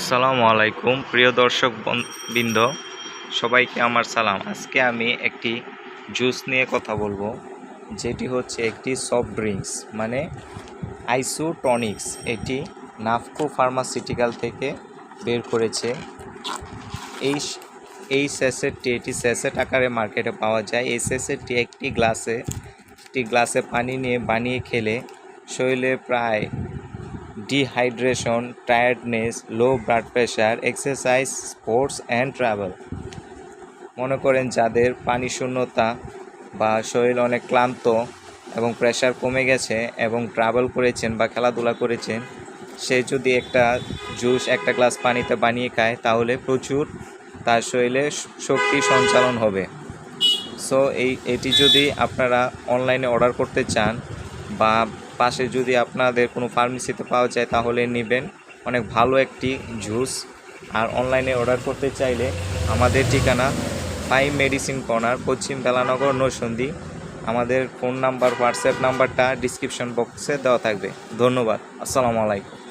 আসসালামু আলাইকুম প্রিয় দর্শক বৃন্দ, সবাইকে আমার সালাম। আজকে আমি একটি জুস নিয়ে কথা বলবো, যেটি হচ্ছে একটি সফট ড্রিঙ্কস মানে আইসোটনিক্স। এটি নাফকো ফার্মাসিউটিক্যাল থেকে বের করেছে। এই এটি স্যাসেট আকারে মার্কেটে পাওয়া যায়। এই স্যাসেটটি একটি গ্লাসে পানি নিয়ে বানিয়ে খেলে শরীরে প্রায় dehydration, tiredness, low blood pressure, exercise, sports and travel, মনে করেন যাদের পানি শূন্যতা বা শরীর অনেক ক্লান্ত এবং প্রেশার কমে গেছে এবং ট্রাভেল করেছেন বা খেলাধুলা করেছেন, সে যদি একটা জুস একটা গ্লাস পানিতে বানিয়ে খায় তাহলে প্রচুর তার শরীরে শক্তি সঞ্চালন হবে। সো এটি যদি আপনারা অনলাইনে অর্ডার করতে চান বা পাশে যদি আপনাদের কোনো ফার্মেসিতে পাওয়া যায় তাহলে নেবেন, অনেক ভালো একটি জুস। আর অনলাইনে অর্ডার করতে চাইলে আমাদের ঠিকানা ফাইভ মেডিসিন কর্নার, পশ্চিম বেলানগর, নরসিংদী। আমাদের ফোন নাম্বার, হোয়াটসঅ্যাপ নাম্বারটা ডিসক্রিপশন বক্সে দেওয়া থাকবে। ধন্যবাদ। আসসালামু আলাইকুম।